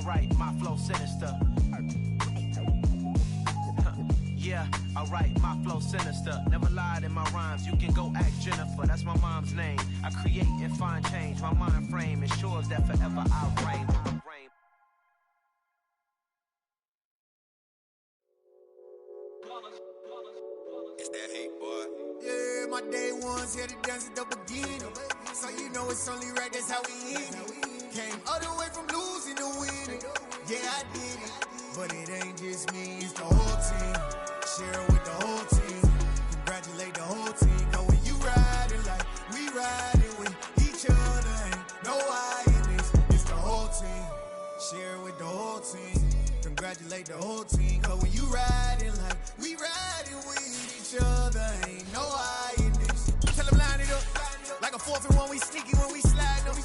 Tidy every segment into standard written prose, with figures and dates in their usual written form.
alright, my flow sinister. Yeah, alright, my flow sinister. Never lied in my rhymes, you can go ask Jennifer. That's my mom's name. I create and find change. My mind frame ensures that forever I'll reign. It's that hate, boy. Yeah, my day ones here to dance at the beginning. So you know it's only right, that's how we end it. Came all the way from losing to winning. Yeah, I did it. But it ain't just me, it's the whole team. Share it with the whole team. Congratulate the whole team. Cause when you riding like we riding with each other, ain't no I in this. It's the whole team. Share it with the whole team. Congratulate the whole team. Cause when you riding like we riding with each other, ain't no I in this. Tell them line it up. Like a 4th and 1, we sneaky when we slide them.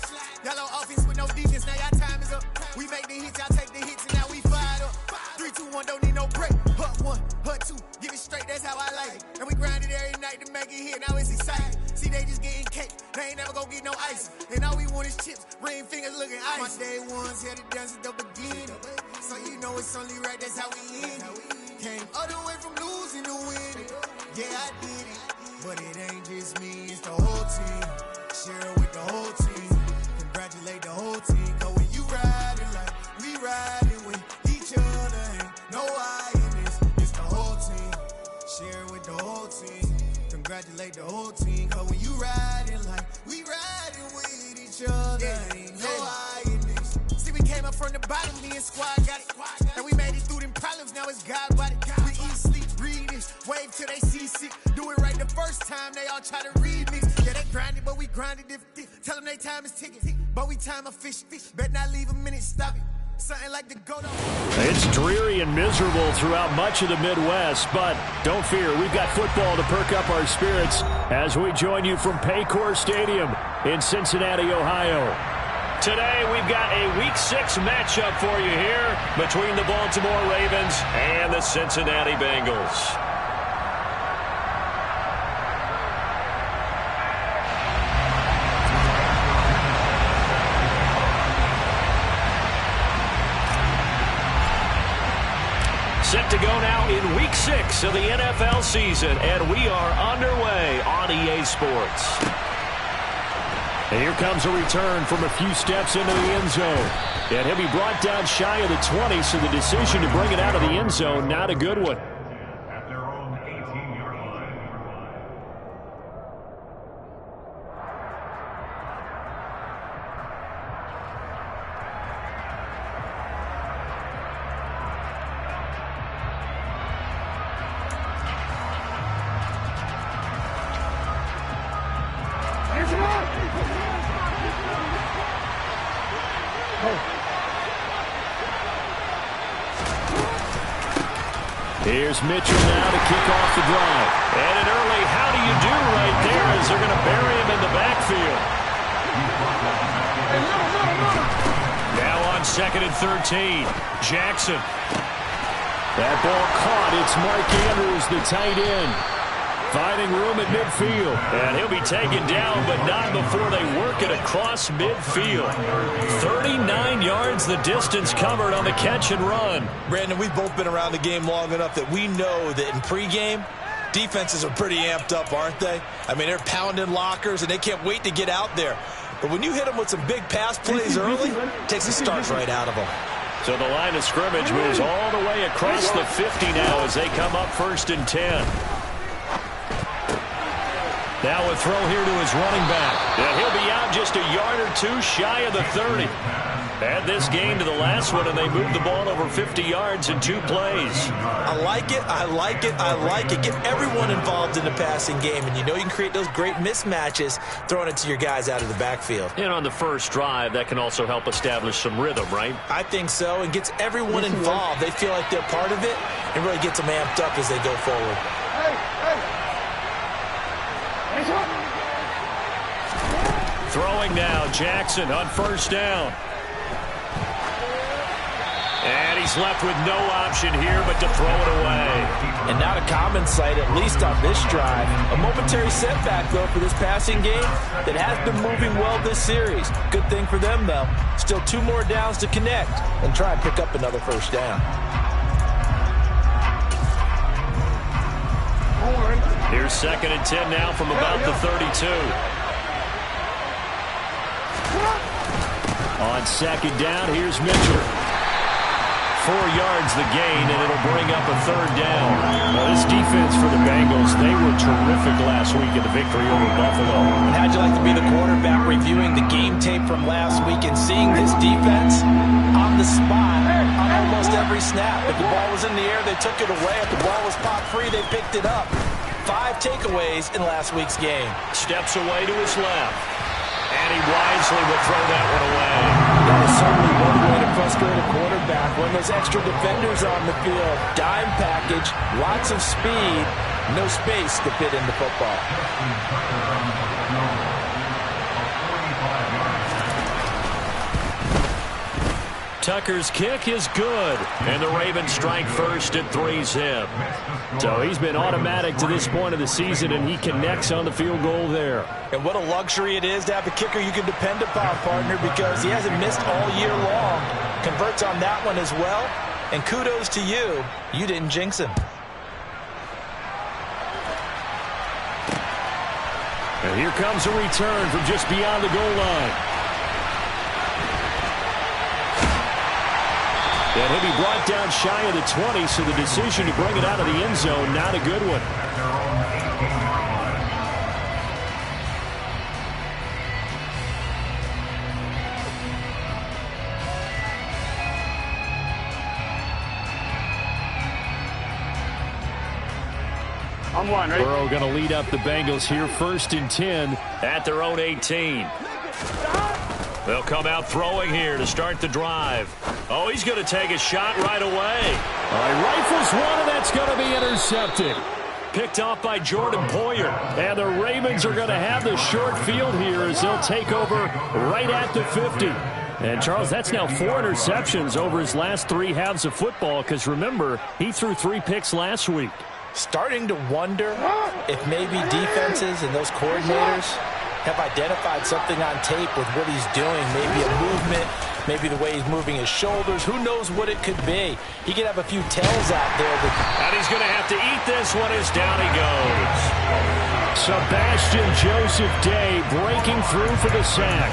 Y'all on offense with no defense, now y'all time is up. We make the hits, y'all take the hits, and now we fired up. 3, 2, 1, don't need no break. Hut 1, hut 2, give it straight, that's how I like it. And we grind it every night to make it hit, now it's exciting. See, they just getting cake, they ain't never gonna get no ice. And all we want is chips, ring fingers looking ice. My day ones here to dance at the beginning. So you know it's only right, that's how we end it. Came all the way from losing to winning. Yeah, I did it. But it ain't just me, it's the whole team. Share it with the whole team. Congratulate the whole team. Cause when you riding like we riding with each other, ain't no I in this. It's the whole team. Share it with the whole team. Congratulate the whole team. Cause when you riding like we riding with each other, ain't no I in this. See, we came up from the bottom, me and squad got it. And we made it through them problems, now it's God body. We eat, sleep, read this, wave till they see sick. Do it right the first time, they all try to remix. Yeah, they grinded, but we grinded different. Tell them they time is ticking, but we time a fish. Bet not leave a minute, stop it. Something like the go-to. It's dreary and miserable throughout much of the Midwest, but don't fear, we've got football to perk up our spirits as we join you from Paycor Stadium in Cincinnati, Ohio. Today, we've got a Week 6 matchup for you here between the Baltimore Ravens and the Cincinnati Bengals. Set to go now in Week 6 of the NFL season, and we are underway on EA Sports. And here comes a return from a few steps into the end zone. And he'll be brought down shy of the 20, so the decision to bring it out of the end zone, not a good one. At their own 18-yard line. Here's Mitchell now to kick off the drive. And an early how do you do right there as they're going to bury him in the backfield. Now on 2nd and 13, Jackson. That ball caught. It's Mark Andrews, the tight end. Finding room at midfield. And he'll be taken down, but not before they work it across midfield. 39 yards the distance covered on the catch and run. Brandon, we've both been around the game long enough that we know that in pregame, defenses are pretty amped up, aren't they? I mean, they're pounding lockers, and they can't wait to get out there. But when you hit them with some big pass plays early, it takes the starts right out of them. So the line of scrimmage moves all the way across the 50 now as they come up 1st and 10. Now a throw here to his running back. And he'll be out just a yard or two shy of the 30. Add this game to the last one, and they moved the ball over 50 yards in 2 plays. I like it, I like it, I like it. Get everyone involved in the passing game, and you know you can create those great mismatches throwing it to your guys out of the backfield. And on the first drive, that can also help establish some rhythm, right? I think so, and gets everyone involved. They feel like they're part of it, and really gets them amped up as they go forward. Throwing now, Jackson on 1st down. And he he's left with no option here but to throw it away. And not a common sight, at least on this drive. A momentary setback, though, for this passing game that has been moving well this series. Good thing for them, though. Still 2 more downs to connect and try and pick up another first down. Here's 2nd and 10 now from about the 32. On 2nd down, here's Mitchell. 4 yards the gain, and it'll bring up a 3rd down. Well, this defense for the Bengals, they were terrific last week in the victory over Buffalo. And how'd you like to be the quarterback reviewing the game tape from last week and seeing this defense on the spot on almost every snap? If the ball was in the air, they took it away. If the ball was popped free, they picked it up. 5 takeaways in last week's game. Steps away to his left. And he wisely will throw that one away. That is certainly one way to frustrate a quarterback when there's extra defenders on the field. Dime package, lots of speed, no space to fit into football. Tucker's kick is good, and the Ravens strike first at 3-zip. So he's been automatic to this point of the season, and he connects on the field goal there. And what a luxury it is to have a kicker you can depend upon, partner, because he hasn't missed all year long. Converts on that one as well, and kudos to you. You didn't jinx him. And here comes a return from just beyond the goal line. And he'll be brought down shy of the 20, so the decision to bring it out of the end zone, not a good one. I'm one, right? Burrow going to lead up the Bengals here, 1st and 10 at their own 18. They'll come out throwing here to start the drive. Oh, he's going to take a shot right away. He rifles one, and that's going to be intercepted. Picked off by Jordan Poyer. And the Ravens are going to have the short field here as they'll take over right at the 50. And, Charles, that's now 4 interceptions over his last 3 halves of football because, remember, he threw 3 picks last week. Starting to wonder if maybe defenses and those coordinators have identified something on tape with what he's doing. Maybe a movement, maybe the way he's moving his shoulders. Who knows what it could be? He could have a few tells out there. And he's going to have to eat this one as down he goes. Sebastian Joseph Day breaking through for the sack.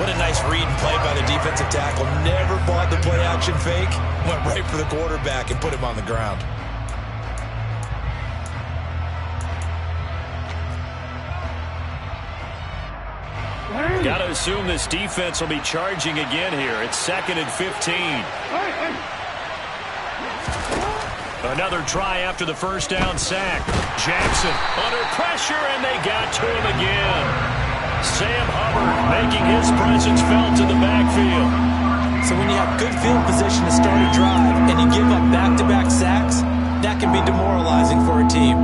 What a nice read and play by the defensive tackle. Never bought the play-action fake. Went right for the quarterback and put him on the ground. Got to assume this defense will be charging again here. It's 2nd and 15. Another try after the first down sack. Jackson under pressure, and they got to him again. Sam Hubbard making his presence felt in the backfield. So when you have good field position to start a drive and you give up back-to-back sacks, that can be demoralizing for a team.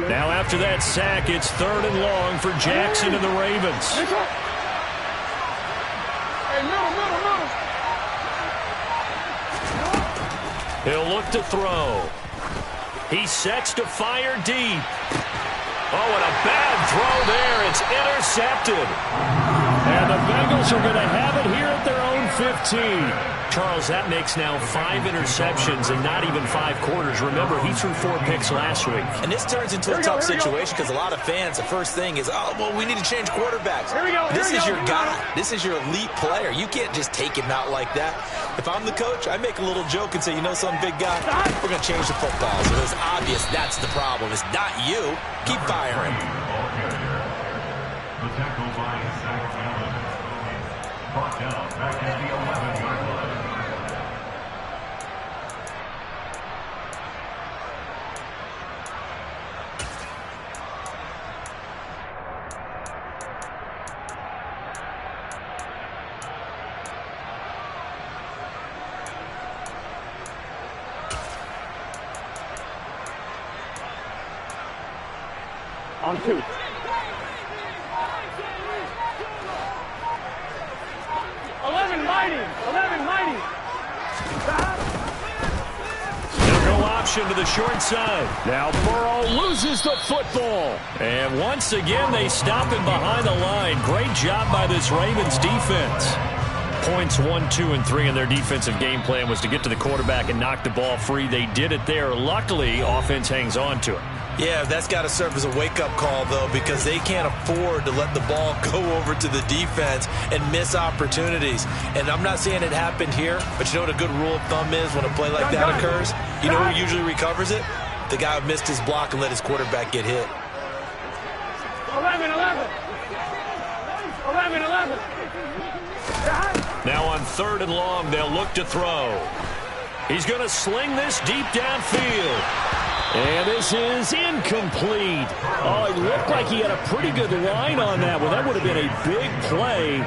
Now after that sack, it's 3rd and long for Jackson and the Ravens. He'll look to throw. He sets to fire deep. Oh, and a bad throw there. It's intercepted. And the Bengals are going to have it here at their own 15. Charles, that makes now 5 interceptions and not even 5 quarters. Remember, he threw 4 picks last week. And this turns into a tough situation because a lot of fans, the first thing is, oh, well, we need to change quarterbacks. This is your guy. This is your elite player. You can't just take him out like that. If I'm the coach, I make a little joke and say, you know some big guy, we're going to change the football. So it's obvious that's the problem. It's not you. Keep firing. The tackle by Zach Allen. Brought down back at the 11-yard line. On 2. They'll go option to the short side. Now Burrow loses the football. And once again, they stop him behind the line. Great job by this Ravens defense. Points 1, 2, and 3 in their defensive game plan was to get to the quarterback and knock the ball free. They did it there. Luckily, offense hangs on to it. Yeah, that's got to serve as a wake-up call, though, because they can't afford to let the ball go over to the defense and miss opportunities. And I'm not saying it happened here, but you know what a good rule of thumb is when a play like that occurs? You know who usually recovers it? The guy who missed his block and let his quarterback get hit. 11. Now on 3rd and long, they'll look to throw. He's going to sling this deep downfield. And this is incomplete. Oh, it looked like he had a pretty good line on that one. That would have been a big play,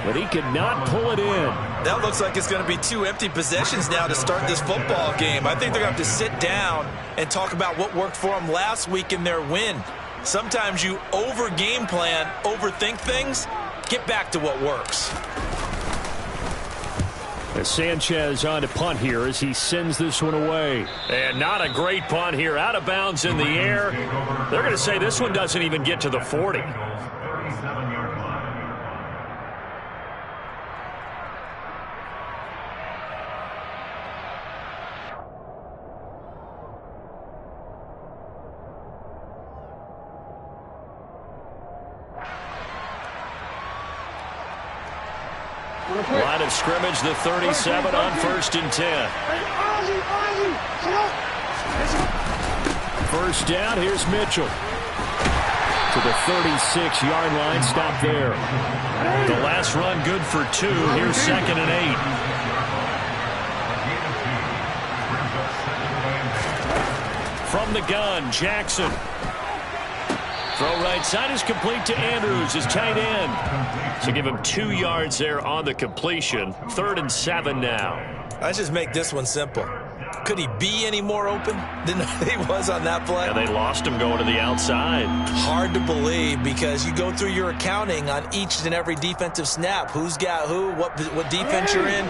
but he could not pull it in. That looks like it's going to be 2 empty possessions now to start this football game. I think they're going to have to sit down and talk about what worked for them last week in their win. Sometimes you over-game plan, overthink things. Get back to what works. As Sanchez on to punt here as he sends this one away. And not a great punt here. Out of bounds in the air. They're going to say this one doesn't even get to the 40. 37-yard line. Line of scrimmage, the 37 on 1st and 10. First down, here's Mitchell. To the 36-yard line, stop there. The last run good for 2. Here's 2nd and 8. From the gun, Jackson. Throw right side is complete to Andrews, his tight end. So give him 2 yards there on the completion. 3rd and 7 now. Let's just make this one simple. Could he be any more open than he was on that play? And they lost him going to the outside. Hard to believe because you go through your accounting on each and every defensive snap. Who's got who, what defense you're in.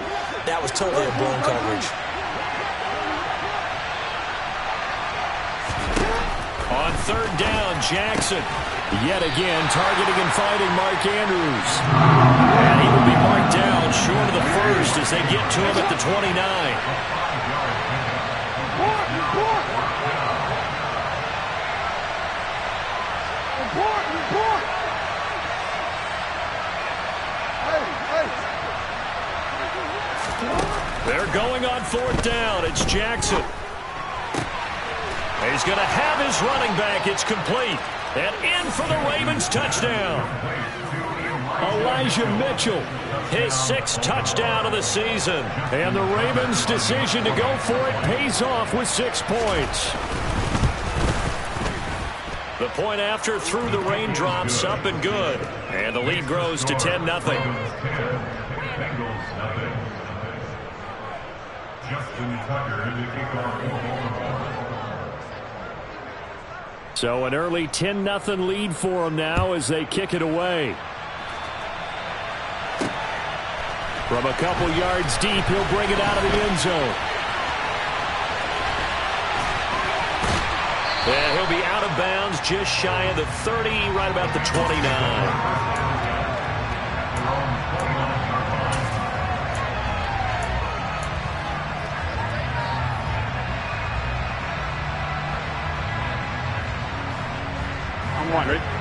That was totally a blown coverage. On 3rd down, Jackson. Yet again, targeting and fighting Mark Andrews. And he will be marked down short of the first as they get to him at the 29. They're going on 4th down. It's Jackson. He's going to have his running back. It's complete. And in for the Ravens touchdown. Elijah Mitchell, his 6th touchdown of the season. And the Ravens' decision to go for it pays off with 6 points. The point after through the raindrops, up and good. And the lead grows to 10-0. Bengals nothing. Justin Tucker in the kickoff. So an early 10-0 lead for them now as they kick it away. From a couple yards deep, he'll bring it out of the end zone. And he'll be out of bounds just shy of the 30, right about the 29.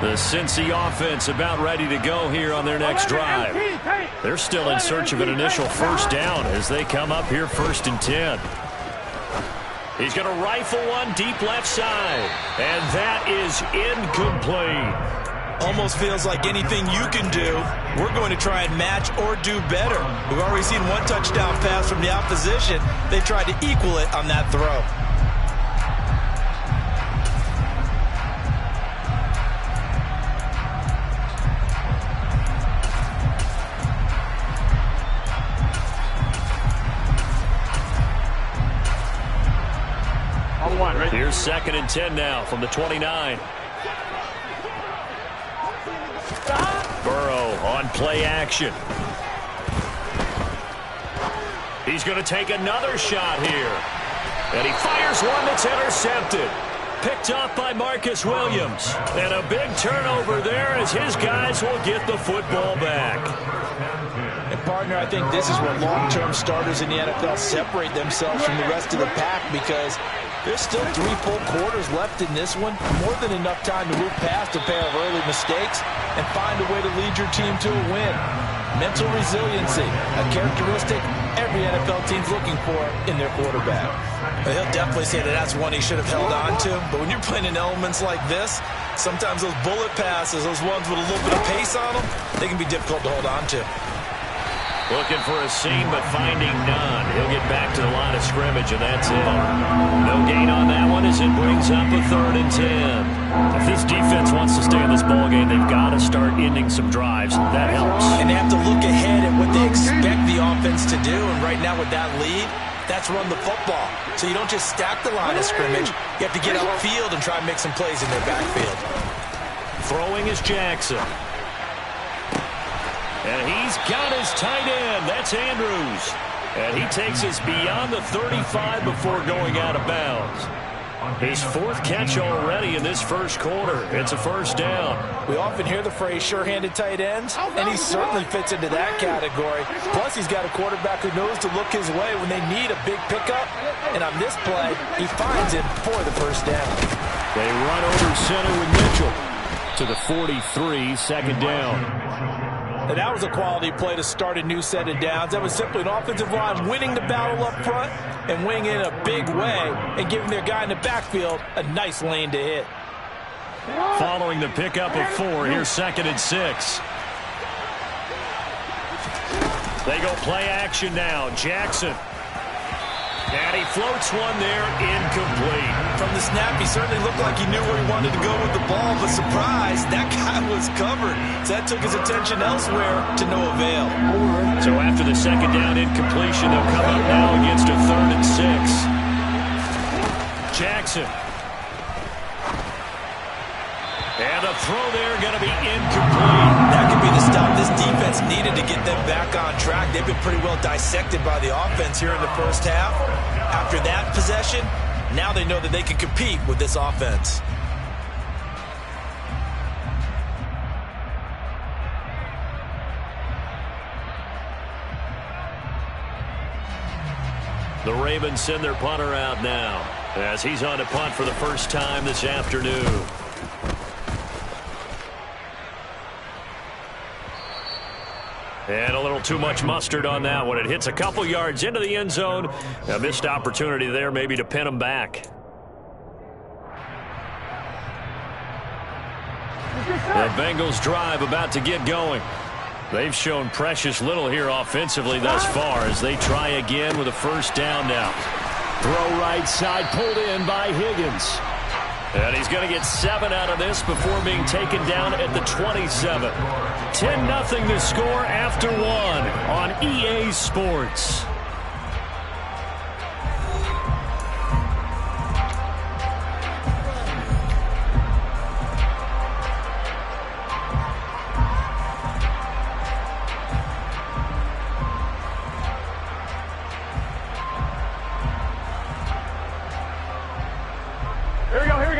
The Cincy offense about ready to go here on their next drive. They're still in search of an initial first down as they come up here 1st and 10. He's going to rifle one deep left side. And that is incomplete. Almost feels like anything you can do, we're going to try and match or do better. We've already seen one touchdown pass from the opposition. They tried to equal it on that throw. Here's 2nd and 10 now from the 29. Burrow on play action. He's going to take another shot here. And he fires one that's intercepted. Picked off by Marcus Williams. And a big turnover there as his guys will get the football back. And, partner, I think this is where long-term starters in the NFL separate themselves from the rest of the pack, because there's still 3 full quarters left in this one. More than enough time to move past a pair of early mistakes and find a way to lead your team to a win. Mental resiliency, a characteristic every NFL team's looking for in their quarterback. But he'll definitely say that that's one he should have held on to. But when you're playing in elements like this, sometimes those bullet passes, those ones with a little bit of pace on them, they can be difficult to hold on to. Looking for a seam, but finding none. He'll get back to the line of scrimmage, and that's it. No gain on that one as it brings up a 3rd and 10. If this defense wants to stay in this ballgame, they've got to start ending some drives. That helps. And they have to look ahead at what they expect the offense to do. And right now with that lead, that's run the football. So you don't just stack the line of scrimmage. You have to get upfield and try and make some plays in their backfield. Throwing is Jackson. And he's got his tight end. That's Andrews. And he takes us beyond the 35 before going out of bounds. His 4th catch already in this first quarter. It's a first down. We often hear the phrase sure-handed tight ends, and he certainly fits into that category. Plus, he's got a quarterback who knows to look his way when they need a big pickup. And on this play, he finds him for the first down. They run over center with Mitchell to the 43, 2nd down. And that was a quality play to start a new set of downs. That was simply an offensive line winning the battle up front and winning in a big way and giving their guy in the backfield a nice lane to hit. Following the pickup of 4, here's 2nd and 6. They go play action now. Jackson. And he floats one there, incomplete. From the snap, he certainly looked like he knew where he wanted to go with the ball, but surprise, that guy was covered. So that took his attention elsewhere to no avail. So after the 2nd down incompletion, they'll come up now against a 3rd and 6. Jackson. And a throw there going to be incomplete. That could be the stop this defense needed to get them back on track. They've been pretty well dissected by the offense here in the first half. After that possession, now they know that they can compete with this offense. The Ravens send their punter out now as he's on to punt for the first time this afternoon. And a little too much mustard on that one. It hits a couple yards into the end zone. A missed opportunity there maybe to pin them back. The Bengals drive about to get going. They've shown precious little here offensively thus far as they try again with a first down now. Throw right side, pulled in by Higgins. And he's going to get 7 out of this before being taken down at the 27. 10-0 to score after 1 on EA Sports.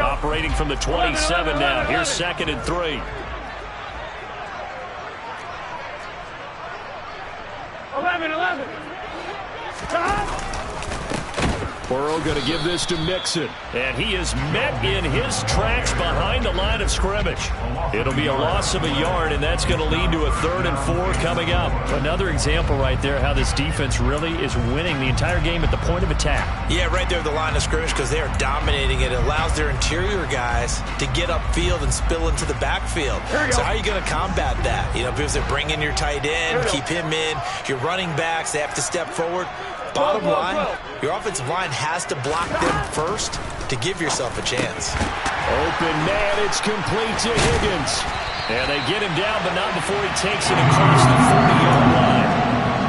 Operating from the 27 now. Here's 2nd and 3. 11. Burrow going to give this to Mixon. And he is met in his tracks behind the line of scrimmage. It'll be a loss of a yard, and that's going to lead to a 3rd and 4 coming up. Another example right there how this defense really is winning the entire game at the point of attack. Yeah, right there at the line of scrimmage because they are dominating it. It allows their interior guys to get upfield and spill into the backfield. So how are you going to combat that? You know, because they bring in your tight end, keep him in. Your running backs, they have to step forward. Bottom line, your offensive line has to block them first to give yourself a chance. Open man, it's complete to Higgins. And they get him down, but not before he takes it across the 40-yard line.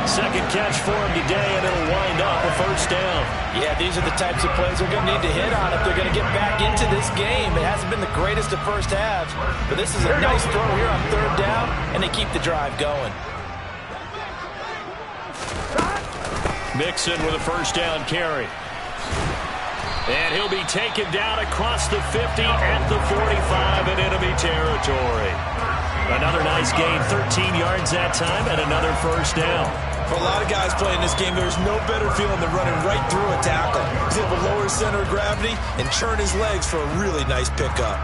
2nd catch for him today, and it'll wind up a first down. Yeah, these are the types of plays they're going to need to hit on if they're going to get back into this game. It hasn't been the greatest of first halves, but this is a nice throw here on 3rd down, and they keep the drive going. Mixon with a first down carry. And he'll be taken down across the 50 at the 45 in enemy territory. Another nice gain, 13 yards that time, and another first down. For a lot of guys playing this game, there's no better feeling than running right through a tackle. He's able to lower his center of gravity and churn his legs for a really nice pickup.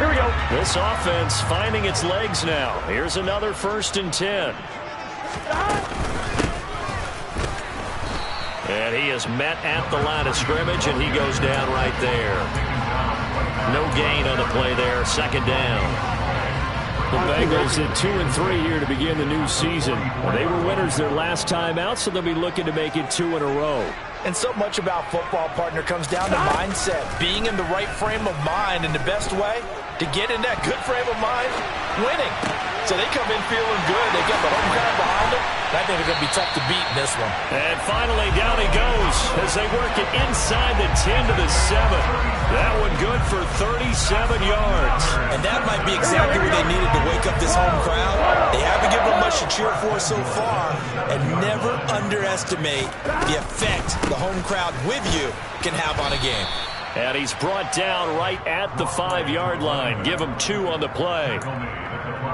Here we go. This offense finding its legs now. Here's another 1st and 10. And he is met at the line of scrimmage, and he goes down right there. No gain on the play there. 2nd down. The Bengals at 2-3 here to begin the new season. Well, they were winners their last time out, so they'll be looking to make it 2 in a row. And so much about football, partner, comes down to mindset. Being in the right frame of mind, and the best way to get in that good frame of mind, winning. So they come in feeling good. They've got the home crowd behind them. I think they're going to be tough to beat in this one. And finally, down he goes as they work it inside the 10 to the 7. That one good for 37 yards. And that might be exactly what they needed to wake up this home crowd. They haven't given them much to cheer for so far. And never underestimate the effect the home crowd with you can have on a game. And he's brought down right at the 5-yard line. Give him 2 on the play.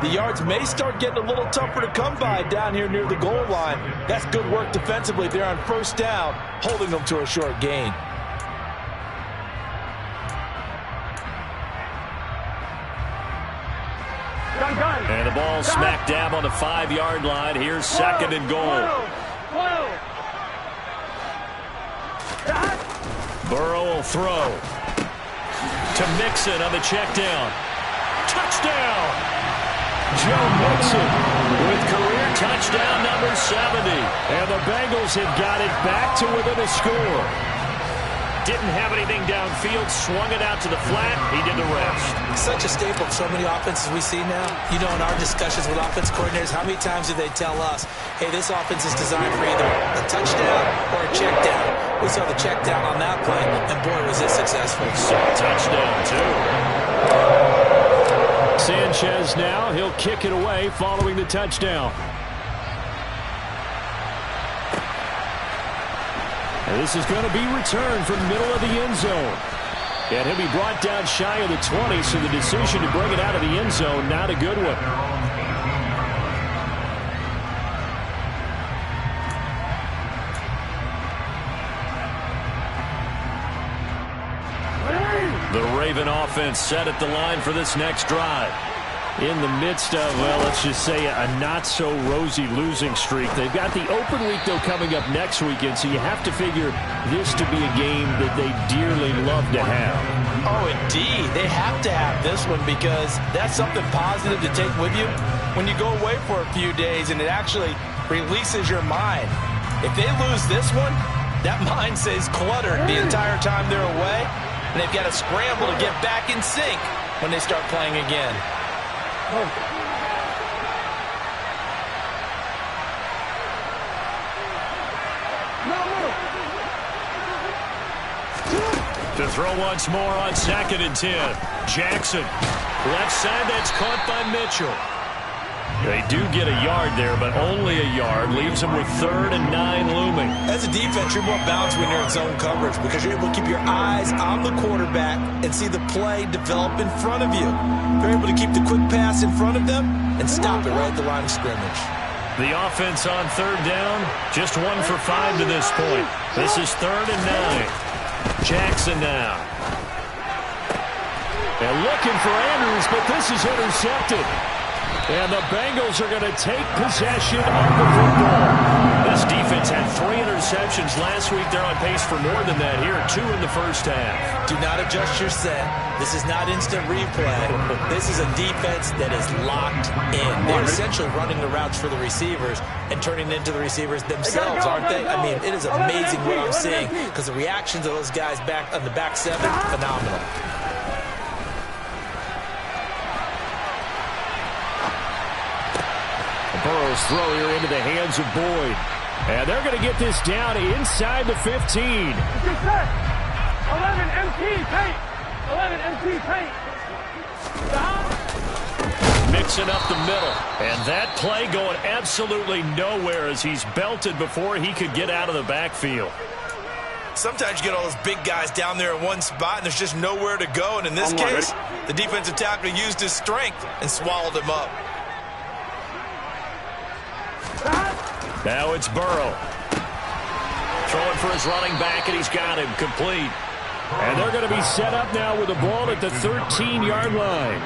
The yards may start getting a little tougher to come by down here near the goal line. That's good work defensively there on 1st down, holding them to a short gain. And the ball smack dab on the 5-yard line. Here's 2nd and goal. Burrow will throw to Mixon on the check down. Touchdown! Joe Mixon with career touchdown number 70. And the Bengals have got it back to within a score. Didn't have anything downfield, swung it out to the flat. He did the rest. Such a staple of so many offenses we see now. You know, in our discussions with offense coordinators, how many times do they tell us, hey, this offense is designed for either a touchdown or a check down. We saw the check down on that play, and boy, was it successful. Saw a touchdown, too. Sanchez now, he'll kick it away following the touchdown. And this is going to be returned from the middle of the end zone. And he'll be brought down shy of the 20, so the decision to bring it out of the end zone, not a good one. The Raven offense set at the line for this next drive. In the midst of, well, let's just say a not-so-rosy losing streak. They've got the open week, though, coming up next weekend, so you have to figure this to be a game that they dearly love to have. Oh, indeed. They have to have this one because that's something positive to take with you when you go away for a few days, and it actually releases your mind. If they lose this one, that mind stays cluttered the entire time they're away, and they've got to scramble to get back in sync when they start playing again. To throw once more on 2nd and 10. Jackson. Left side, that's caught by Mitchell. They do get a yard there, but only a yard. Leaves them with 3rd and 9 looming. As a defense, you're more balanced when you're in zone coverage because you're able to keep your eyes on the quarterback and see the play develop in front of you. You're able to keep the quick pass in front of them and stop it right at the line of scrimmage. The offense on 3rd down, just 1 for 5 to this point. This is 3rd and 9. Jackson now. They're looking for Andrews, but this is intercepted. And the Bengals are going to take possession of the football. This defense had 3 interceptions last week. They're on pace for more than that here. 2 in the first half. Do not adjust your set. This is not instant replay. This is a defense that is locked in. They're essentially running the routes for the receivers and turning it into the receivers themselves, aren't they? I mean, it is amazing what I'm seeing because the reactions of those guys back on the back 7, phenomenal. Burrow's throw here into the hands of Boyd. And they're going to get this down inside the 15. 11 MT paint. 11 MT paint. Mixing up the middle. And that play going absolutely nowhere as he's belted before he could get out of the backfield. Sometimes you get all those big guys down there in one spot, and there's just nowhere to go. And in this case, the defensive tackle used his strength and swallowed him up. Now it's Burrow. Throwing for his running back, and he's got him complete. And they're going to be set up now with the ball at the 13-yard line.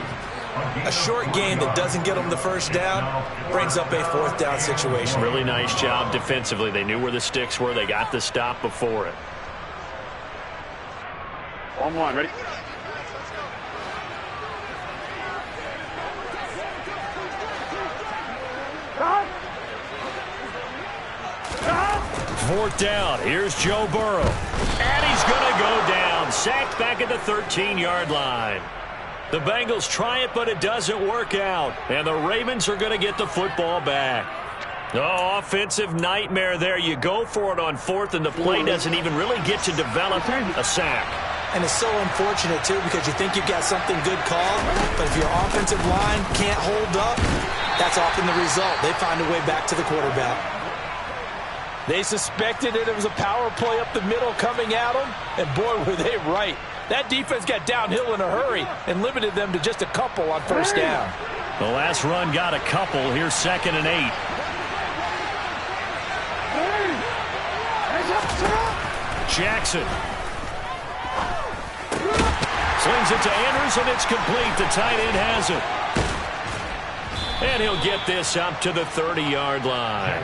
A short game that doesn't get them the first down brings up a fourth down situation. Really nice job defensively. They knew where the sticks were. They got the stop before it. On one, ready? Fourth down. Here's Joe Burrow. And he's going to go down. Sacked back at the 13-yard line. The Bengals try it, but it doesn't work out. And the Ravens are going to get the football back. Oh, offensive nightmare there. You go for it on fourth, and the play doesn't even really get to develop a sack. And it's so unfortunate, too, because you think you've got something good called, but if your offensive line can't hold up, that's often the result. They find a way back to the quarterback. They suspected it was a power play up the middle coming at them, and boy, were they right. That defense got downhill in a hurry and limited them to just a couple on first down. The last run got a couple. Here's 2nd and 8. Jackson. Slings it to Andrews, and it's complete. The tight end has it. And he'll get this up to the 30-yard line.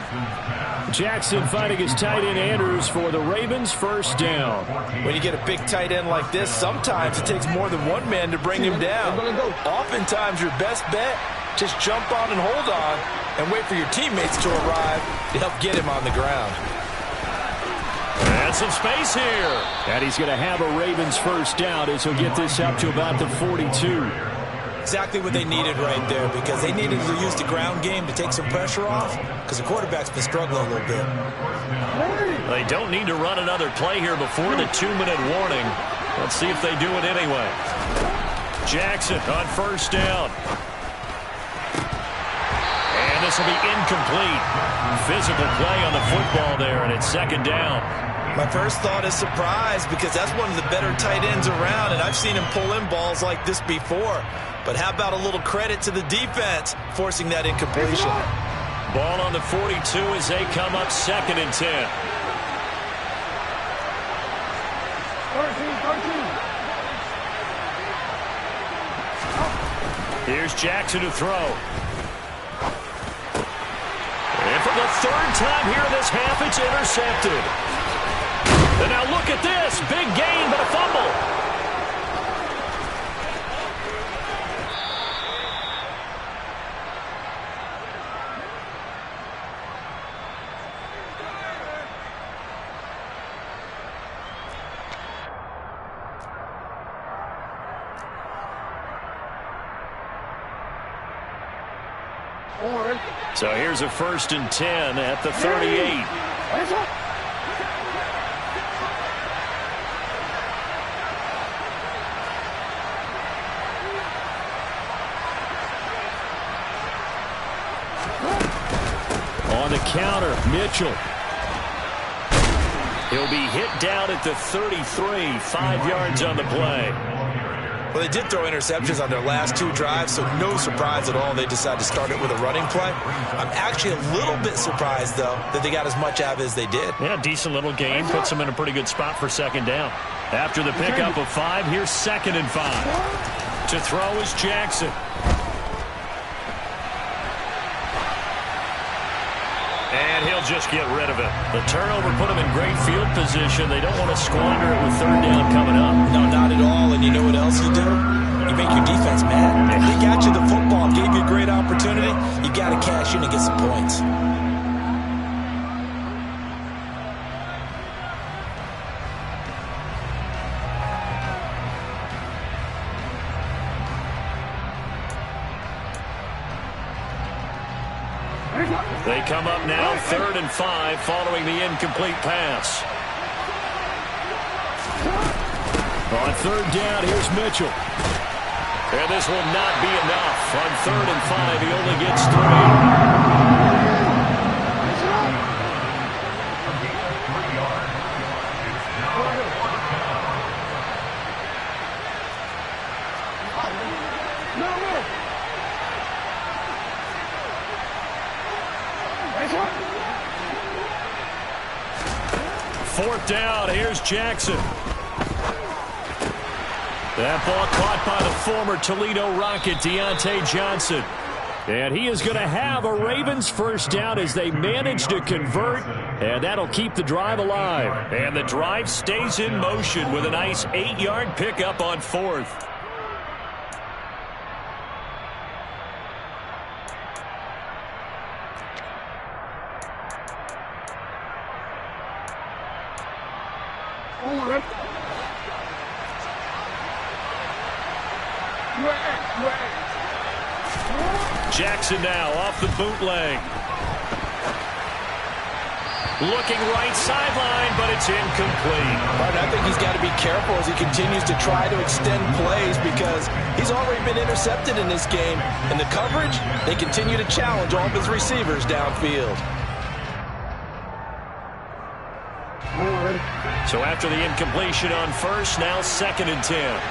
Jackson fighting his tight end Andrews for the Ravens' first down. When you get a big tight end like this, sometimes it takes more than one man to bring him down. Oftentimes your best bet, just jump on and hold on and wait for your teammates to arrive to help get him on the ground. And some space here. And he's going to have a Ravens first down as he'll get this up to about the 42. Exactly what they needed right there, because they needed to use the ground game to take some pressure off, because the quarterback's been struggling a little bit. They don't need to run another play here before the 2-minute warning. Let's see if they do it anyway. Jackson on first down. And this will be incomplete. Physical play on the football there, and it's 2nd down. My first thought is surprise, because that's one of the better tight ends around, and I've seen him pull in balls like this before. But how about a little credit to the defense forcing that incompletion? Ball on the 42 as they come up 2nd and 10. 13. Here's Jackson to throw. And for the 3rd time here in this half, it's intercepted. And now look at this. Big gain, but a fumble. So here's a 1st and 10 at the 38. On the counter, Mitchell. He'll be hit down at the 33, 5 yards on the play. Well, they did throw interceptions on their last 2 drives, so no surprise at all they decided to start it with a running play. I'm actually a little bit surprised, though, that they got as much out of it as they did. Yeah, decent little game. Puts them in a pretty good spot for 2nd down. After the pickup of 5, here's 2nd and 5. To throw is Jackson. And he'll just get rid of it. The turnover put him in great field position. They don't want to squander it with 3rd down coming up. No, not at all. And you know what else you do? You make your defense mad. If they got you the football, gave you a great opportunity, you got to cash in and get some points. They come up now 3rd and 5 following the incomplete pass. On 3rd down, here's Mitchell. And this will not be enough. On 3rd and 5, he only gets 3. Fourth down, here's Jackson. That ball caught by the former Toledo Rocket, Deontay Johnson. And he is going to have a Ravens first down as they manage to convert, and that'll keep the drive alive. And the drive stays in motion with a nice 8-yard pickup on 4th. Jackson now off the bootleg. Looking right sideline, but it's incomplete. I think he's got to be careful as he continues to try to extend plays because he's already been intercepted in this game. And the coverage, they continue to challenge all of his receivers downfield. So after the incompletion on 1st, now 2nd and 10.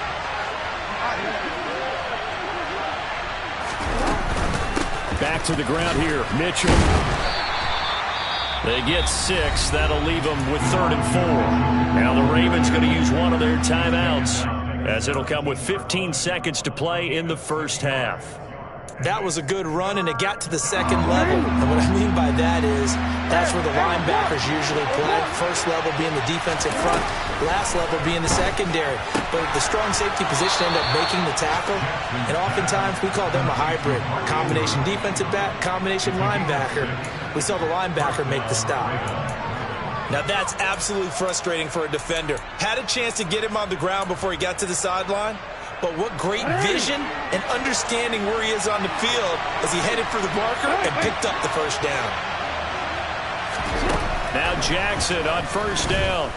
Back to the ground here, Mitchell. They get 6. That'll leave them with 3rd and 4. Now the Ravens going to use one of their timeouts as it'll come with 15 seconds to play in the first half. That was a good run, and it got to the 2nd level. And what I mean by that is that's where the linebackers usually play. First level being the defensive front, last level being the secondary. But the strong safety position ended up making the tackle, and oftentimes we call them a hybrid. Combination defensive back, combination linebacker. We saw the linebacker make the stop. Now that's absolutely frustrating for a defender. Had a chance to get him on the ground before he got to the sideline. But what great vision and understanding where he is on the field as he headed for the marker and picked up the first down. Now Jackson on 1st down.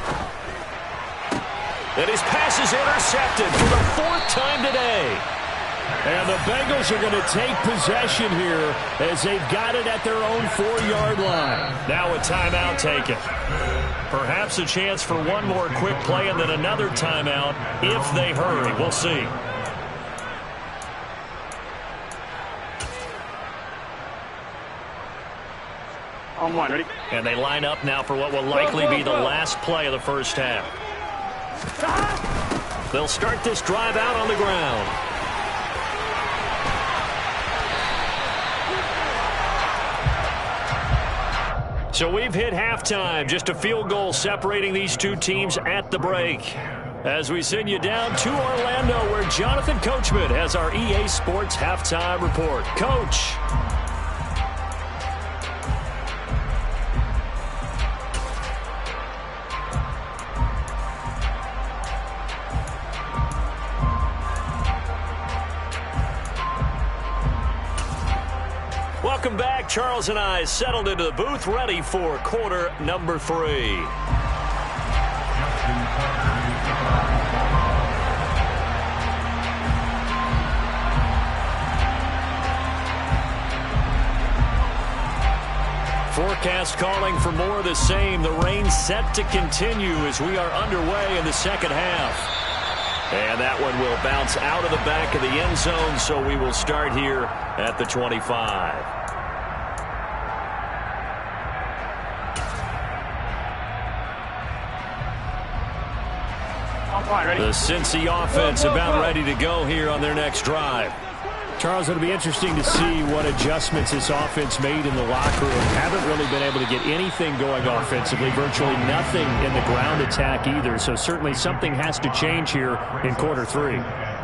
And his pass is intercepted for the 4th time today. And the Bengals are going to take possession here as they've got it at their own 4-yard line. Now a timeout taken. Perhaps a chance for one more quick play and then another timeout if they hurry. We'll see. Ready? And they line up now for what will likely be the last play of the first half. They'll start this drive out on the ground. So we've hit halftime. Just a field goal separating these two teams at the break. As we send you down to Orlando, where Jonathan Coachman has our EA Sports halftime report. Coach. Welcome back. Charles and I settled into the booth, ready for quarter number 3. Forecast calling for more of the same. The rain set to continue as we are underway in the second half. And that one will bounce out of the back of the end zone, so we will start here at the 25. The Cincy offense about ready to go here on their next drive. Charles, it'll be interesting to see what adjustments this offense made in the locker room. Haven't really been able to get anything going offensively, virtually nothing in the ground attack either. So certainly something has to change here in quarter 3.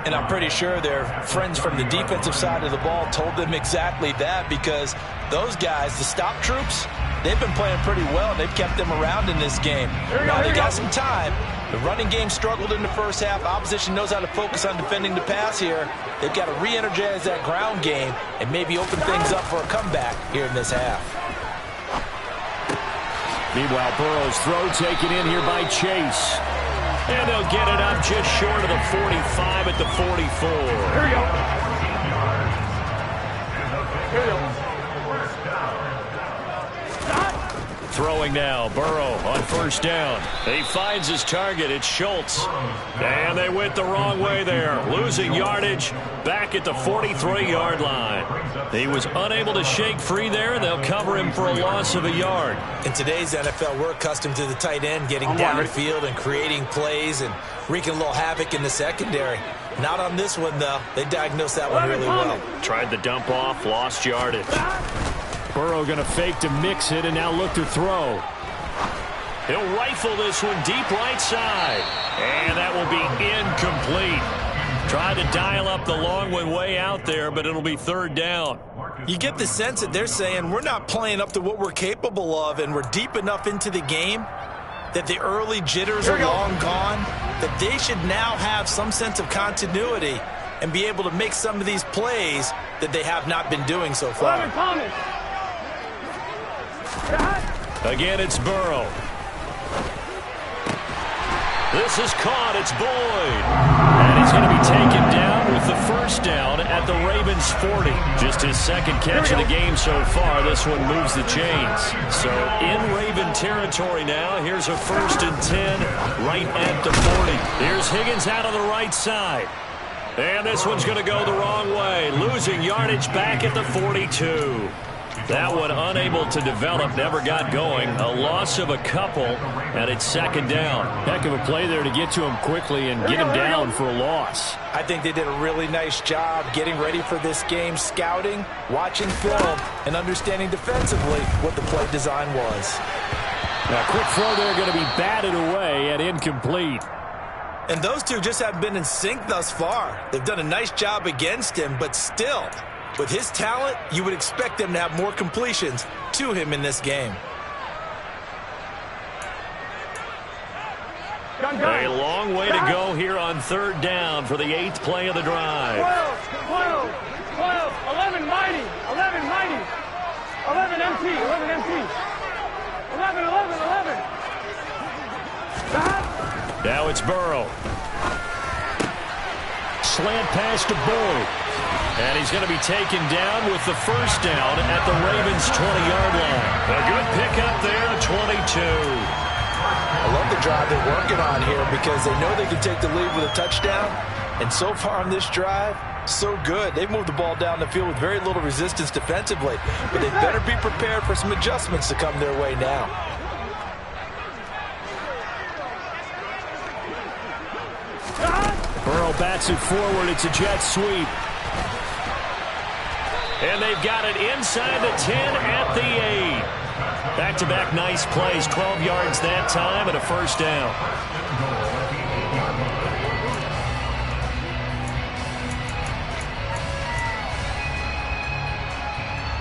And I'm pretty sure their friends from the defensive side of the ball told them exactly that, because those guys, the stop troops, they've been playing pretty well. They've kept them around in this game. Now they got some time. The running game struggled in the first half. Opposition knows how to focus on defending the pass here. They've got to re-energize that ground game and maybe open things up for a comeback here in this half. Meanwhile, Burrow's throw taken in here by Chase. And they'll get it up just short of the 45 at the 44. Here we go. Here we go. Throwing now, Burrow on first down. He finds his target. It's Schultz. And they went the wrong way there. Losing yardage back at the 43-yard line. He was unable to shake free there, and they'll cover him for a loss of a yard. In today's NFL, we're accustomed to the tight end getting downfield and creating plays and wreaking a little havoc in the secondary. Not on this one, though. They diagnosed that one really well. Tried the dump off, lost yardage. Burrow going to fake to mix it and now look to throw. He'll rifle this one deep right side. And that will be incomplete. Tried to dial up the long one way out there, but it'll be third down. You get the sense that they're saying we're not playing up to what we're capable of, and we're deep enough into the game that the early jitters are long gone, that they should now have some sense of continuity and be able to make some of these plays that they have not been doing so far. Again, it's Burrow. This is caught. It's Boyd. And he's going to be taken down with the first down at the Ravens' 40. Just his second catch of the game so far. This one moves the chains. So in Raven territory now. Here's a 1st and 10 right at the 40. Here's Higgins out on the right side. And this one's going to go the wrong way. Losing yardage back at the 42. That one unable to develop, never got going. A loss of a couple, and it's second down. Heck of a play there to get to him quickly and get him down for a loss. I think they did a really nice job getting ready for this game, scouting, watching film, and understanding defensively what the play design was. Now, quick throw there going to be batted away and incomplete. And those two just haven't been in sync thus far. They've done a nice job against him, but still, with his talent, you would expect them to have more completions to him in this game. A long way to go here on third down for the 8th play of the drive. 12, 11 mighty, 11 mighty, 11 empty, 11 empty, 11. Now it's Burrow. Slant pass to Boyd. And he's going to be taken down with the first down at the Ravens' 20-yard line. A good pickup there, 22. I love the drive they're working on here because they know they can take the lead with a touchdown. And so far on this drive, so good. They've moved the ball down the field with very little resistance defensively. But they better be prepared for some adjustments to come their way now. Burrow bats it forward. It's a jet sweep. And they've got it inside the 10 at the 8. Back-to-back nice plays. 12 yards that time and a first down.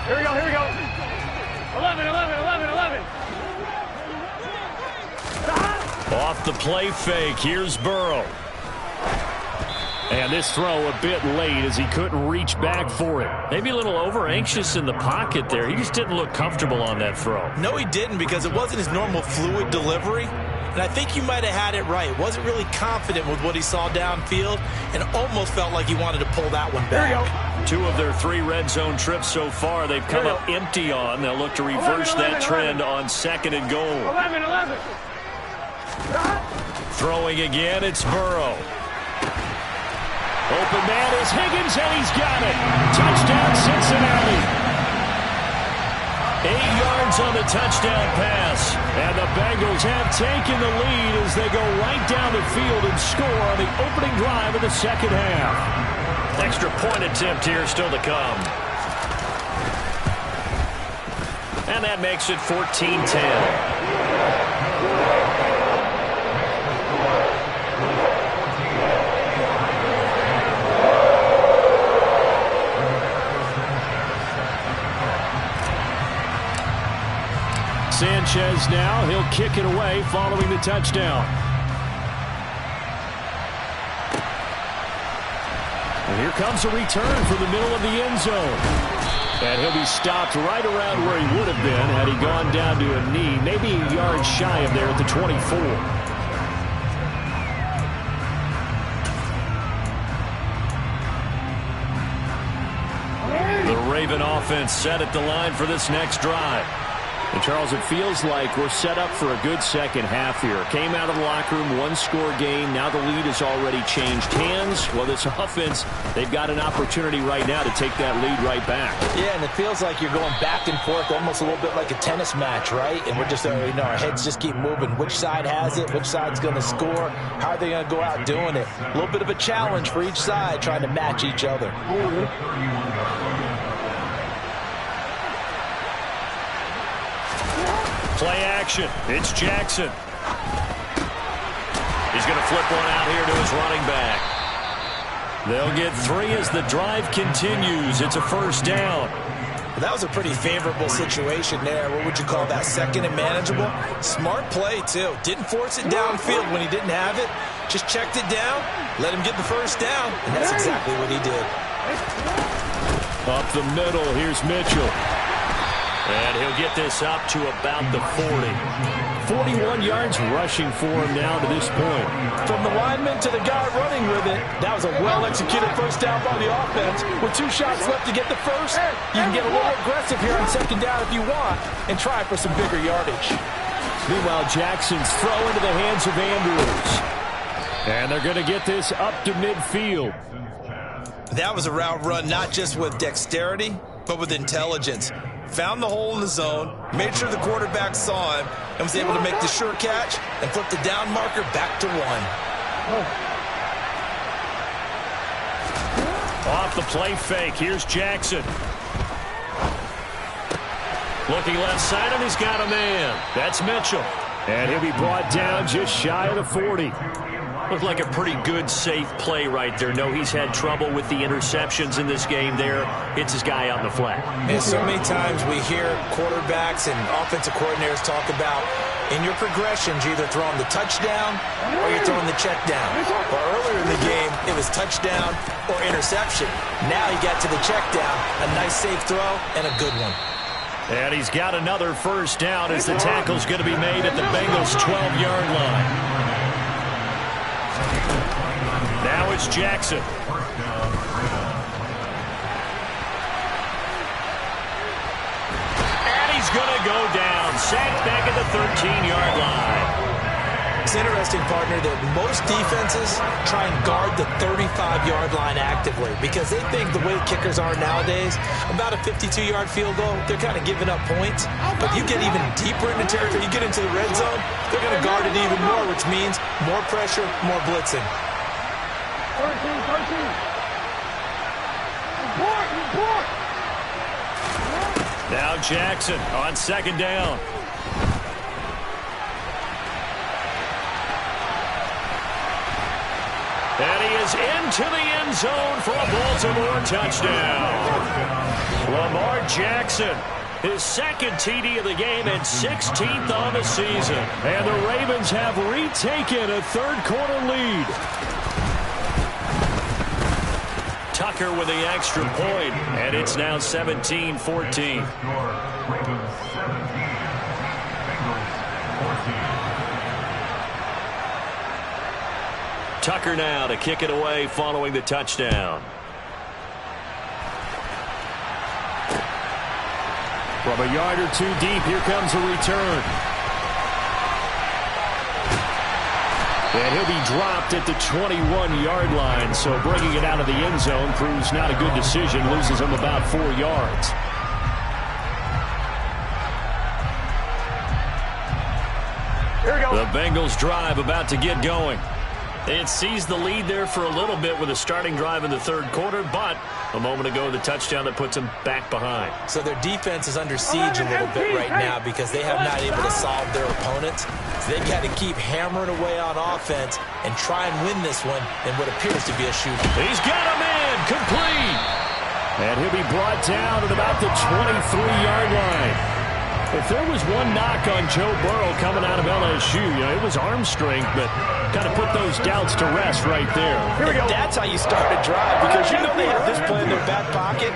Here we go. 11. Off the play fake. Here's Burrow. And this throw a bit late as he couldn't reach back for it. Maybe a little over-anxious in the pocket there. He just didn't look comfortable on that throw. No, he didn't because it wasn't his normal fluid delivery. And I think you might have had it right. Wasn't really confident with what he saw downfield and almost felt like he wanted to pull that one back. 2 of their 3 red zone trips so far they've come up empty on. They'll look to reverse that trend on 2nd and goal. 11. Throwing again, it's Burrow. Open man is Higgins, and he's got it. Touchdown, Cincinnati. 8 yards on the touchdown pass. And the Bengals have taken the lead as they go right down the field and score on the opening drive of the second half. Extra point attempt here still to come. And that makes it 14-10. Sanchez now, he'll kick it away following the touchdown. And here comes a return from the middle of the end zone. And he'll be stopped right around where he would have been had he gone down to a knee, maybe a yard shy of there at the 24. Raven offense set at the line for this next drive. And, Charles, it feels like we're set up for a good second half here. Came out of the locker room, one-score game. Now the lead has already changed hands. Well, this offense, they've got an opportunity right now to take that lead right back. Yeah, and it feels like you're going back and forth, almost a little bit like a tennis match, right? And we're just, our heads just keep moving. Which side has it? Which side's going to score? How are they going to go out doing it? A little bit of a challenge for each side, trying to match each other. Play action. It's Jackson. He's going to flip one out here to his running back. They'll get 3 as the drive continues. It's a first down. That was a pretty favorable situation there. What would you call that? Second and manageable? Smart play, too. Didn't force it downfield when he didn't have it. Just checked it down, let him get the first down, and that's exactly what he did. Up the middle, here's Mitchell. And he'll get this up to about the 40. 41 yards rushing for him now to this point. From the lineman to the guy running with it, that was a well-executed first down by the offense. With 2 shots left to get the first, you can get a little aggressive here on second down if you want and try for some bigger yardage. Meanwhile, Jackson's throw into the hands of Andrews. And they're going to get this up to midfield. That was a route run not just with dexterity, but with intelligence. Found the hole in the zone, made sure the quarterback saw him, and was able to make the sure catch and flip the down marker back to 1. Off the play fake, here's Jackson. Looking left side, and he's got a man. That's Mitchell. And he'll be brought down just shy of the 40. Looked like a pretty good, safe play right there. No, he's had trouble with the interceptions in this game there. Hits his guy out in the flat. And so many times we hear quarterbacks and offensive coordinators talk about in your progressions, you're either throwing the touchdown or you're throwing the check down. Well, earlier in the game, it was touchdown or interception. Now he got to the check down. A nice, safe throw and a good one. And he's got another first down as the tackle's going to be made at the Bengals' 12-yard line. Now it's Jackson. And he's going to go down. Sacked back at the 13-yard line. It's interesting, partner, that most defenses try and guard the 35-yard line actively because they think the way kickers are nowadays, about a 52-yard field goal, they're kind of giving up points. But you get even deeper into territory, you get into the red zone, they're going to guard it even more, which means more pressure, more blitzing. 13. Now Jackson on second down. And he is into the end zone for a Baltimore touchdown. Lamar Jackson, his second TD of the game and 16th on the season. And the Ravens have retaken a third-quarter lead. Tucker with the extra point, and it's now 17-14. Ravens 17, Bengals 14. Tucker now to kick it away following the touchdown. From a yard or two deep, here comes a return. And he'll be dropped at the 21-yard line, so bringing it out of the end zone proves not a good decision, loses him about 4 yards. Here we go. The Bengals drive about to get going. It seized the lead there for a little bit with a starting drive in the third quarter, but a moment ago the touchdown that puts them back behind. So their defense is under siege a little bit right now because they have not able to solve their opponents. So they've got to keep hammering away on offense and try and win this one in what appears to be a shootout. He's got a man complete. And he'll be brought down at about the 23-yard line. If there was one knock on Joe Burrow coming out of LSU, it was arm strength, but kind of put those doubts to rest right there. Here we go. That's how you start a drive because you know they have this play in their back pocket,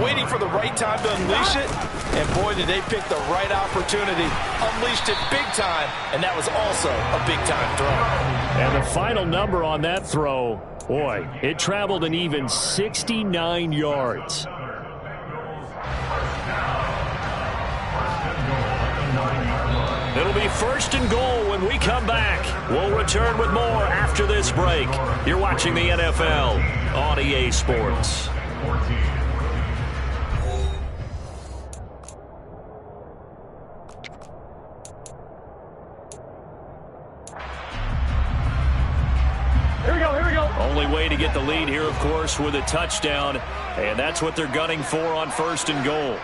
waiting for the right time to unleash it. And boy, did they pick the right opportunity. Unleashed it big time, and that was also a big-time throw. And the final number on that throw, boy, it traveled an even 69 yards. It'll be 1st and goal when we come back. We'll return with more after this break. You're watching the NFL on EA Sports. Here we go, here we go. Only way to get the lead here, of course, with a touchdown. And that's what they're gunning for on 1st and goal.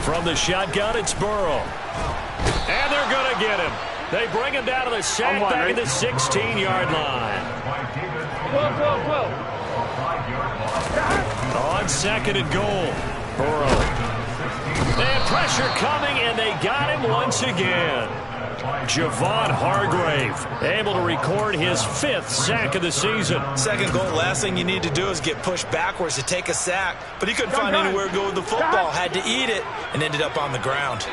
From the shotgun, it's Burrow. And they're going to get him. They bring him down to the sack back at the 16-yard line. 12. On 2nd and goal, Burrow. And pressure coming, and they got him once again. Javon Hargrave able to record his 5th sack of the season. 2nd goal, last thing you need to do is get pushed backwards to take a sack. But he couldn't find anywhere to go with the football. Had to eat it and ended up on the ground.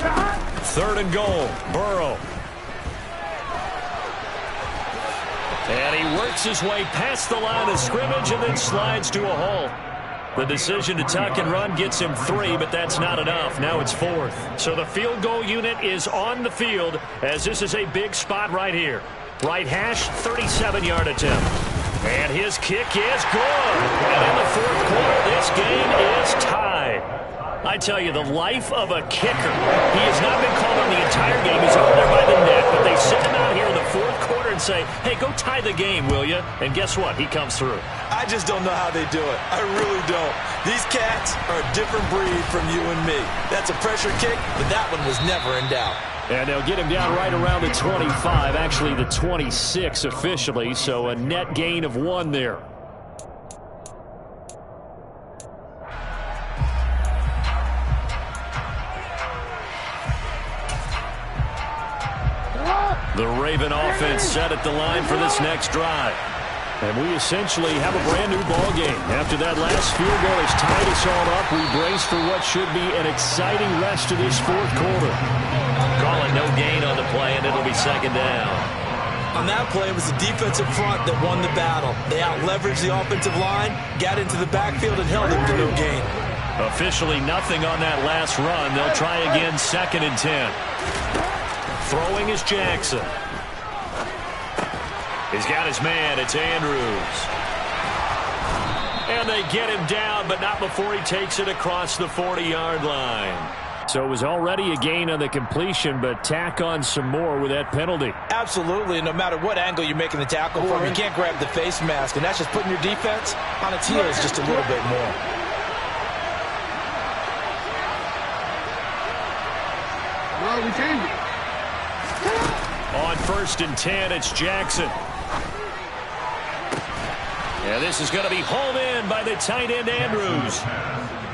3rd and goal, Burrow. And he works his way past the line of scrimmage and then slides to a halt. The decision to tuck and run gets him 3, but that's not enough. Now it's 4th. So the field goal unit is on the field as this is a big spot right here. Right hash, 37-yard attempt. And his kick is good. And in the 4th quarter, this game is tied. I tell you, the life of a kicker. He has not been called on the entire game. He's over there by the net. But they send him out here in the 4th quarter and say, hey, go tie the game, will you? And guess what? He comes through. I just don't know how they do it. I really don't. These cats are a different breed from you and me. That's a pressure kick, but that one was never in doubt. And they'll get him down right around the 25, actually the 26 officially, so a net gain of 1 there. The Raven offense set at the line for this next drive. And we essentially have a brand-new ball game. After that last field goal has tied us all up, we brace for what should be an exciting rest of this 4th quarter. Calling no gain on the play, and it'll be 2nd down. On that play, it was the defensive front that won the battle. They out-leveraged the offensive line, got into the backfield, and held him to no gain. Officially nothing on that last run. They'll try again 2nd and 10. Throwing is Jackson. He's got his man. It's Andrews. And they get him down, but not before he takes it across the 40-yard line. So it was already a gain on the completion, but tack on some more with that penalty. Absolutely, and no matter what angle you're making the tackle from, you can't grab the face mask, and that's just putting your defense on its heels just a little bit more. Well, we changed it. On 1st and 10, it's Jackson. And this is going to be hauled in by the tight end Andrews.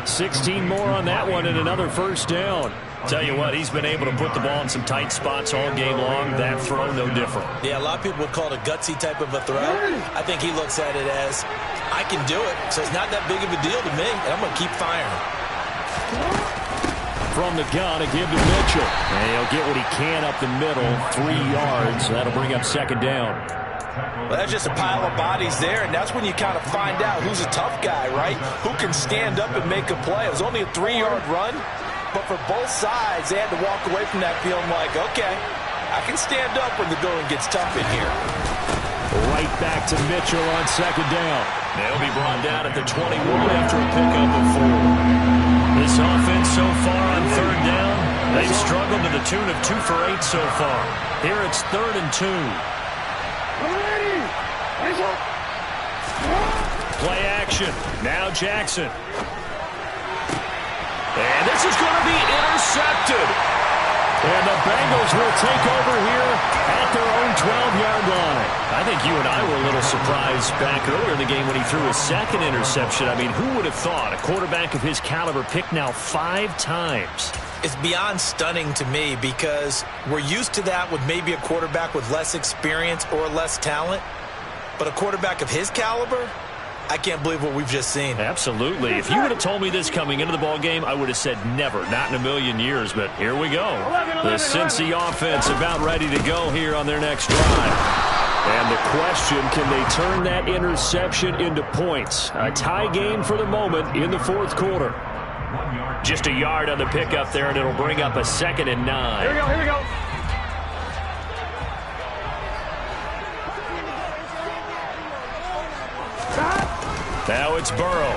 16 more on that one and another 1st down. Tell you what, he's been able to put the ball in some tight spots all game long. That throw, no different. Yeah, a lot of people would call it a gutsy type of a throw. I think he looks at it as, I can do it, so it's not that big of a deal to me, and I'm going to keep firing. From the gun, a give to Mitchell. And he'll get what he can up the middle, 3 yards. That'll bring up 2nd down. Well, that's just a pile of bodies there, and that's when you kind of find out who's a tough guy, right? Who can stand up and make a play. It was only a 3-yard run, but for both sides, they had to walk away from that feeling like, okay, I can stand up when the going gets tough in here. Right back to Mitchell on 2nd down. They'll be brought down at the 21 after a pickup of 4. This offense so far on 3rd down, they've struggled to the tune of 2 for 8 so far. Here it's 3rd and 2. Play action. Now Jackson. And this is going to be intercepted. And the Bengals will take over here at their own 12-yard line. I think you and I were a little surprised back earlier in the game when he threw his 2nd interception. I mean, who would have thought a quarterback of his caliber picked now 5 times? It's beyond stunning to me because we're used to that with maybe a quarterback with less experience or less talent. But a quarterback of his caliber, I can't believe what we've just seen. Absolutely. If you would have told me this coming into the ball game, I would have said never, not in a million years. But here we go. The Cincy offense about ready to go here on their next drive. And the question, can they turn that interception into points? A tie game for the moment in the 4th quarter. Just a yard on the pickup there, and it'll bring up a 2nd and 9. Here we go, here we go. Now it's Burrow.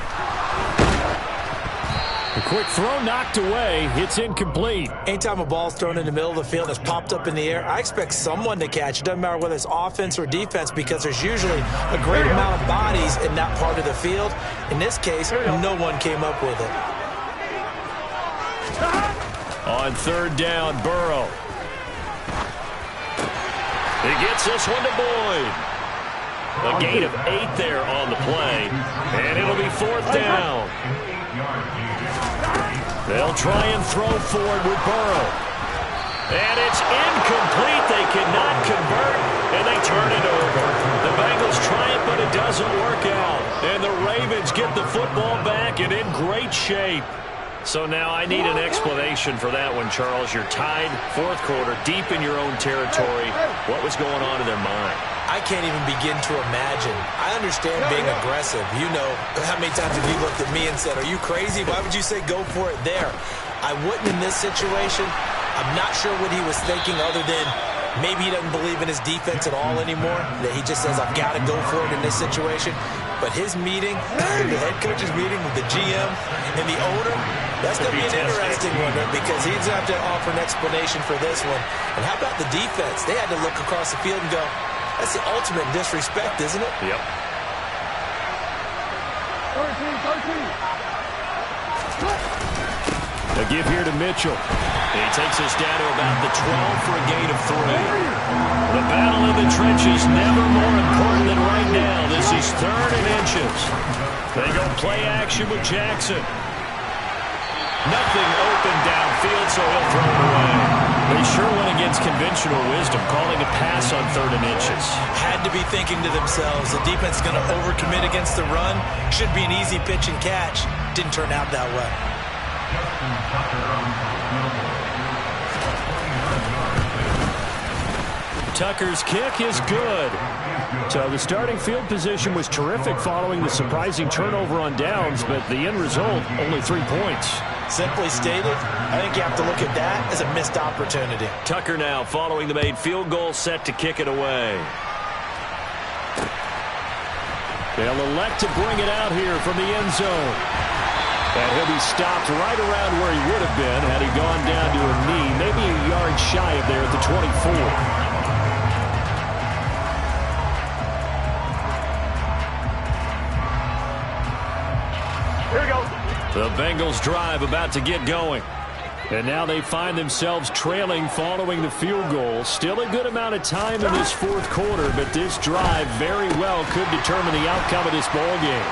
A quick throw knocked away. It's incomplete. Anytime a ball's thrown in the middle of the field and it's popped up in the air, I expect someone to catch it. Doesn't matter whether it's offense or defense, because there's usually a great amount of bodies in that part of the field. In this case, no one came up with it. On 3rd down, Burrow. He gets this one to Boyd. A gain of 8 there on the play, and it'll be 4th down. They'll try and throw forward with Burrow. And it's incomplete. They cannot convert, and they turn it over. The Bengals try it, but it doesn't work out. And the Ravens get the football back and in great shape. So now I need an explanation for that one, Charles. You're tied, 4th quarter, deep in your own territory. What was going on in their mind? I can't even begin to imagine. I understand being aggressive. You know, how many times have you looked at me and said, are you crazy? Why would you say go for it there? I wouldn't in this situation. I'm not sure what he was thinking other than maybe he doesn't believe in his defense at all anymore, that he just says, I've got to go for it in this situation. But his meeting, the head coach's meeting with the GM and the owner, that's going to be an interesting one because he's going to have to offer an explanation for this one. And how about the defense? They had to look across the field and go, that's the ultimate disrespect, isn't it? Yep. 13. A give here to Mitchell. He takes us down to about the 12 for a gain of 3. The battle in the trenches never more important than right now. This is 3rd and inches. They go play action with Jackson. Nothing open downfield, so he'll throw it away. They sure went against conventional wisdom, calling a pass on 3rd and inches. Had to be thinking to themselves, the defense is going to overcommit against the run. Should be an easy pitch and catch. Didn't turn out that way. Tucker's kick is good. So the starting field position was terrific following the surprising turnover on downs, but the end result, only 3 points. Simply stated, I think you have to look at that as a missed opportunity. Tucker now following the made field goal, set to kick it away. They'll elect to bring it out here from the end zone. And he'll be stopped right around where he would have been had he gone down to a knee, maybe a yard shy of there at the 24. Here we go. The Bengals drive about to get going. And now they find themselves trailing following the field goal. Still a good amount of time in this 4th quarter, but this drive very well could determine the outcome of this ball game.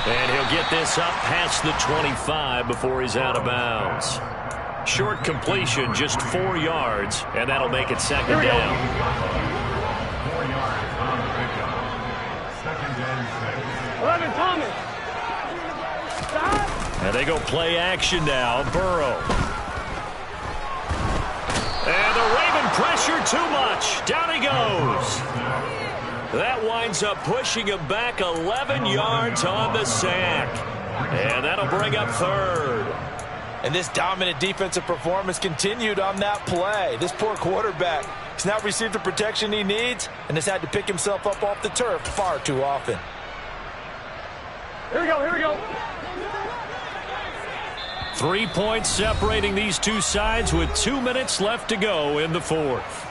And he'll get this up past the 25 before he's out of bounds. Short completion, just 4 yards, and that'll make it 2nd down. 4 yards on the pickup. 2nd and 6. 11, Thomas. And they go play action now. Burrow. And the Raven pressure too much. Down he goes. That winds up pushing him back 11 yards on the sack. And that'll bring up 3rd. And this dominant defensive performance continued on that play. This poor quarterback has now received the protection he needs and has had to pick himself up off the turf far too often. Here we go, here we go. 3 points separating these two sides with 2 minutes left to go in the 4th.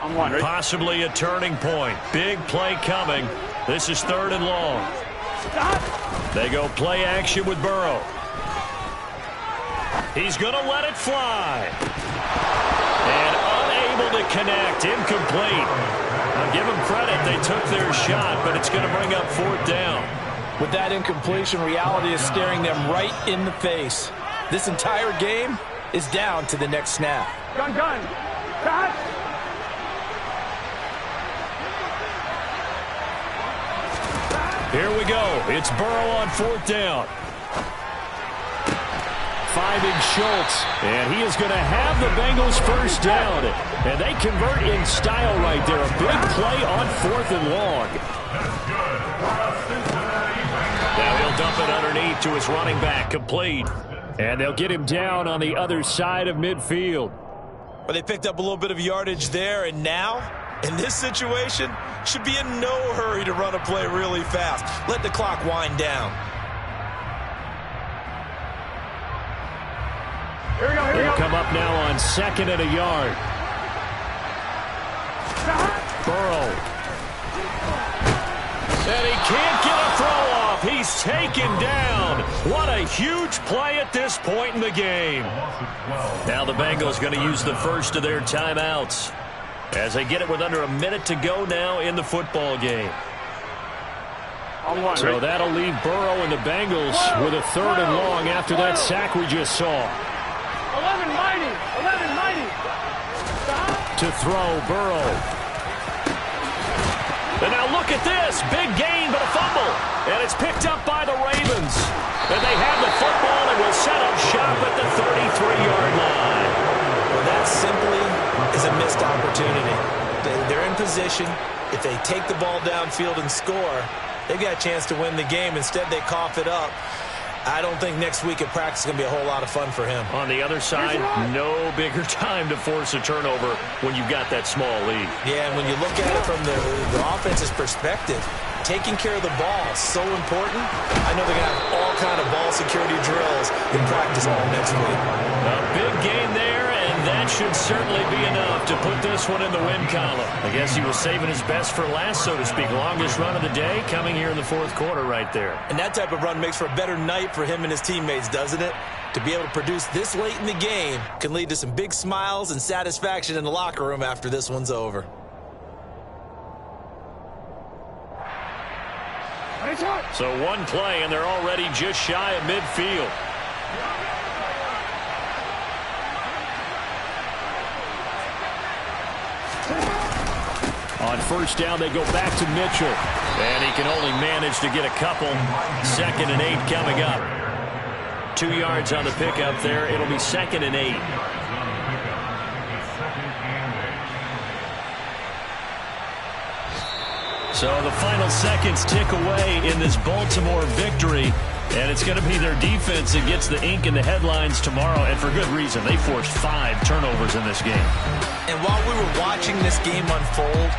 I'm one, ready? Possibly a turning point. Big play coming. This is 3rd and long. They go play action with Burrow. He's going to let it fly. And unable to connect. Incomplete. Now give them credit. They took their shot, but it's going to bring up 4th down. With that incompletion, reality is staring them right in the face. This entire game is down to the next snap. Gun, gun. Cut. Here we go. It's Burrow on 4th down. Finding Schultz. And he is going to have the Bengals first down. And they convert in style right there. A big play on 4th and long. That's good. Now he'll dump dump it underneath to his running back, complete. And they'll get him down on the other side of midfield. Well, they picked up a little bit of yardage there, and now, in this situation, should be in no hurry to run a play really fast. Let the clock wind down. Here we go, here we They'll go. come up now on 2nd and a yard. Burrow. And he can't get a throw off. He's taken down. What a huge play at this point in the game. Now the Bengals going to use the first of their timeouts as they get it with under a minute to go now in the football game. So that'll leave Burrow and the Bengals with a 3rd and long after that sack we just saw. 11 mighty. To throw, Burrow. And now look at this. Big gain, but a fumble. And it's picked up by the Ravens. And they have the football and will set up shop at the 33-yard line. Well, that simply is a missed opportunity. They're in position. If they take the ball downfield and score, they've got a chance to win the game. Instead, they cough it up. I don't think next week at practice is going to be a whole lot of fun for him. On the other side, no bigger time to force a turnover when you've got that small lead. Yeah, and when you look at it from the offense's perspective, taking care of the ball is so important. I know they're going to have all kind of ball security drills in practice all next week. A big gain there, and that should certainly be enough to put this one in the win column. I guess he was saving his best for last, so to speak. Longest run of the day coming here in the 4th quarter right there. And that type of run makes for a better night for him and his teammates, doesn't it? To be able to produce this late in the game can lead to some big smiles and satisfaction in the locker room after this one's over. So one play, and they're already just shy of midfield. On 1st down, they go back to Mitchell. And he can only manage to get a couple. 2nd and 8 coming up. 2 yards on the pickup there. It'll be 2nd and 8. So the final seconds tick away in this Baltimore victory. And it's going to be their defense that gets the ink in the headlines tomorrow. And for good reason. They forced 5 turnovers in this game. And while we were watching this game unfold,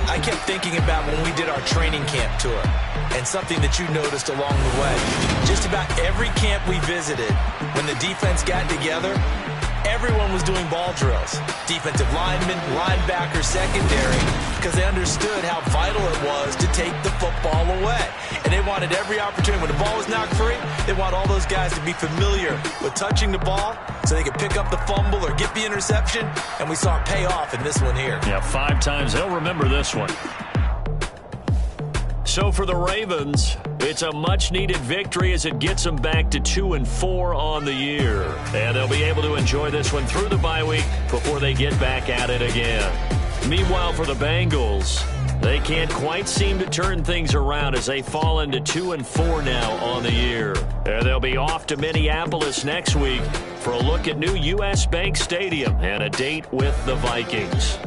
I kept thinking about when we did our training camp tour and something that you noticed along the way. Just about every camp we visited, when the defense got together, everyone was doing ball drills. Defensive linemen, linebackers, secondary, because they understood how vital it was to take the football away. And they wanted every opportunity. When the ball was knocked free, they want all those guys to be familiar with touching the ball so they could pick up the fumble or get the interception. And we saw it pay off in this one here. Yeah, 5 times. They'll remember this one. So for the Ravens, it's a much-needed victory as it gets them back to 2-4 on the year. And they'll be able to enjoy this one through the bye week before they get back at it again. Meanwhile, for the Bengals, they can't quite seem to turn things around as they fall into 2-4 now on the year. And they'll be off to Minneapolis next week for a look at new U.S. Bank Stadium and a date with the Vikings.